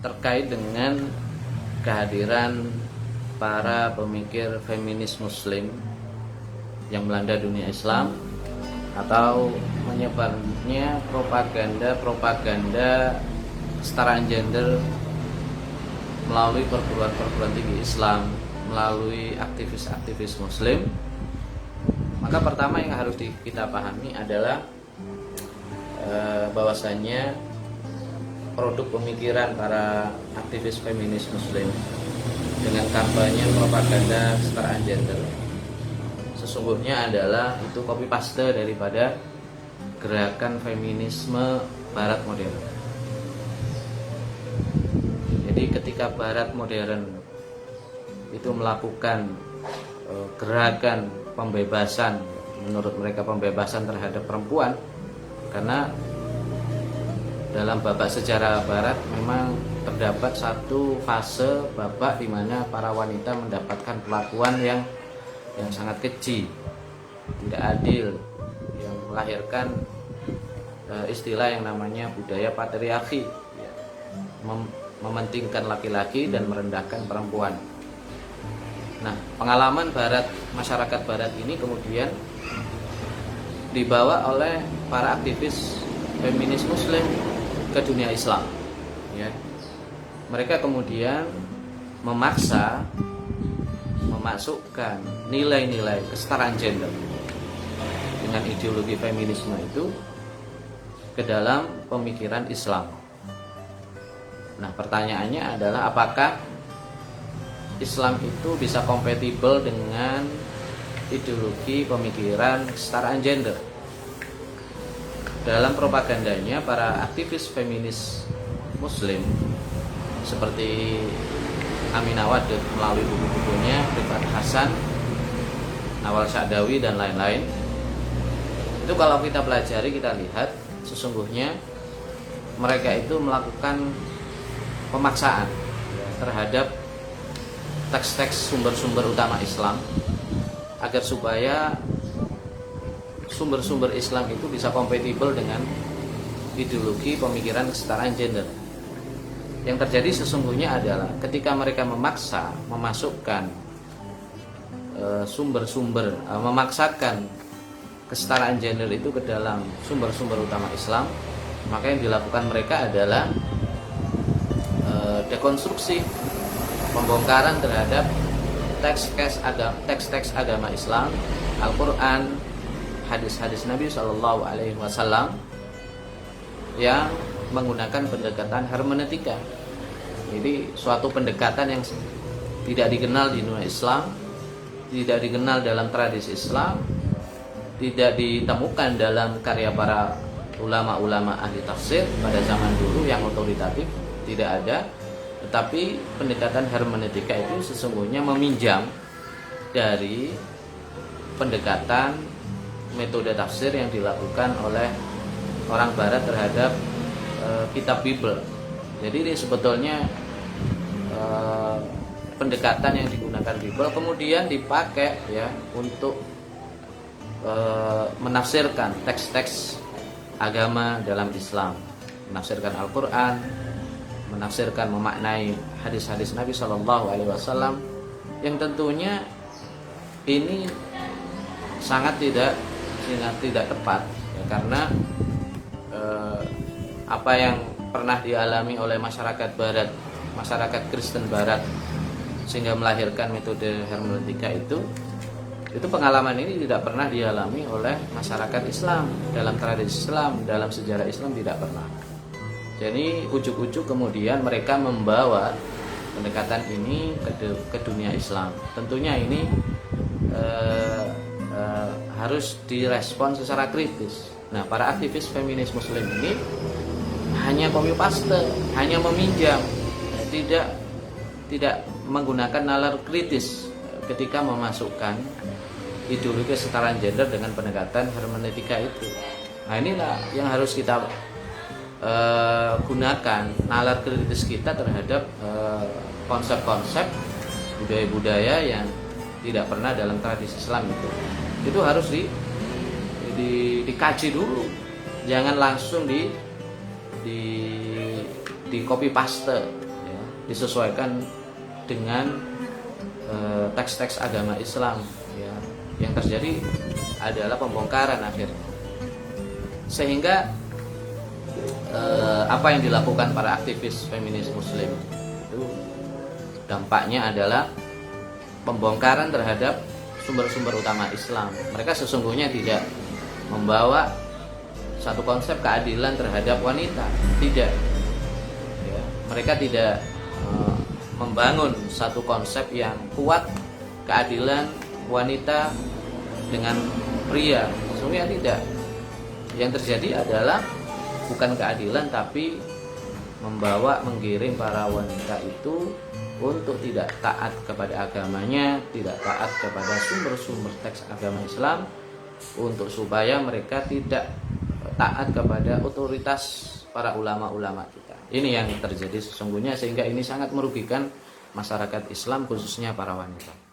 terkait dengan kehadiran para pemikir feminis muslim yang melanda dunia Islam atau menyebarnya propaganda kesetaraan gender melalui perguruan tinggi Islam, melalui aktivis-aktivis muslim. Maka pertama yang harus kita pahami adalah bahwasanya produk pemikiran para aktivis feminis muslim dengan kampanye propaganda kesetaraan gender sesungguhnya adalah itu copy paste daripada gerakan feminisme barat modern. Jadi ketika barat modern itu melakukan gerakan pembebasan, menurut mereka pembebasan terhadap perempuan, karena dalam babak sejarah barat memang terdapat satu fase babak di mana para wanita mendapatkan perlakuan yang sangat keji, tidak adil, yang melahirkan istilah yang namanya budaya patriarki, mementingkan laki-laki dan merendahkan perempuan. Nah, pengalaman barat, masyarakat barat ini kemudian dibawa oleh para aktivis feminis muslim ke dunia Islam, ya. Mereka kemudian memasukkan nilai-nilai kesetaraan gender dengan ideologi feminisme itu ke dalam pemikiran Islam. Nah, pertanyaannya adalah apakah Islam itu bisa kompatibel dengan ideologi pemikiran kesetaraan gender? Dalam propagandanya para aktivis feminis muslim seperti Aminah Wadud melalui buku-bukunya, Rifat Hasan, Nawal Sa'dawi dan lain-lain, itu kalau kita pelajari, kita lihat sesungguhnya mereka itu melakukan pemaksaan terhadap teks-teks sumber-sumber utama Islam agar supaya sumber-sumber Islam itu bisa kompatibel dengan ideologi pemikiran kesetaraan gender. Yang terjadi sesungguhnya adalah ketika mereka memasukkan memaksakan kesetaraan gender itu ke dalam sumber-sumber utama Islam, maka yang dilakukan mereka adalah dekonstruksi, pembongkaran terhadap teks-teks agama Islam, Al-Quran, hadis-hadis Nabi SAW yang menggunakan pendekatan hermeneutika. Jadi suatu pendekatan yang tidak dikenal di dunia Islam, tidak dikenal dalam tradisi Islam, tidak ditemukan dalam karya para ulama-ulama ahli tafsir pada zaman dulu yang otoritatif, tidak ada. Tetapi pendekatan hermeneutika itu sesungguhnya meminjam dari pendekatan metode tafsir yang dilakukan oleh orang barat terhadap kitab Bible. Jadi ini sebetulnya pendekatan yang digunakan Bible kemudian dipakai ya untuk menafsirkan teks-teks agama dalam Islam, menafsirkan Al-Quran, menafsirkan, memaknai hadis-hadis Nabi SAW, yang tentunya ini sangat tidak tepat ya, karena apa yang pernah dialami oleh masyarakat barat, masyarakat Kristen barat, sehingga melahirkan metode hermeneutika itu pengalaman ini tidak pernah dialami oleh masyarakat Islam, dalam tradisi Islam, dalam sejarah Islam tidak pernah. Jadi ujuk-ujuk kemudian mereka membawa pendekatan ini ke dunia Islam. Tentunya ini harus direspon secara kritis. Nah, para aktivis feminis muslim ini hanya copy paste, hanya meminjam, tidak menggunakan nalar kritis ketika memasukkan ideologi kesetaraan gender dengan pendekatan hermeneutika itu. Nah, inilah yang harus kita gunakan, nalar kritis kita terhadap konsep-konsep budaya-budaya yang tidak pernah dalam tradisi Islam itu harus dikaji dulu, jangan langsung di copy paste disesuaikan dengan teks-teks agama Islam, ya. Yang terjadi adalah pembongkaran akhirnya, sehingga apa yang dilakukan para aktivis feminis muslim itu dampaknya adalah pembongkaran terhadap sumber-sumber utama Islam. Mereka sesungguhnya tidak membawa satu konsep keadilan terhadap wanita, tidak, ya. Mereka tidak membangun satu konsep yang kuat keadilan wanita dengan pria, sesungguhnya tidak. Yang terjadi adalah bukan keadilan, tapi menggiring para wanita itu untuk tidak taat kepada agamanya, tidak taat kepada sumber-sumber teks agama Islam, untuk supaya mereka tidak taat kepada otoritas para ulama-ulama kita. Ini yang terjadi sesungguhnya, sehingga ini sangat merugikan masyarakat Islam, khususnya para wanita.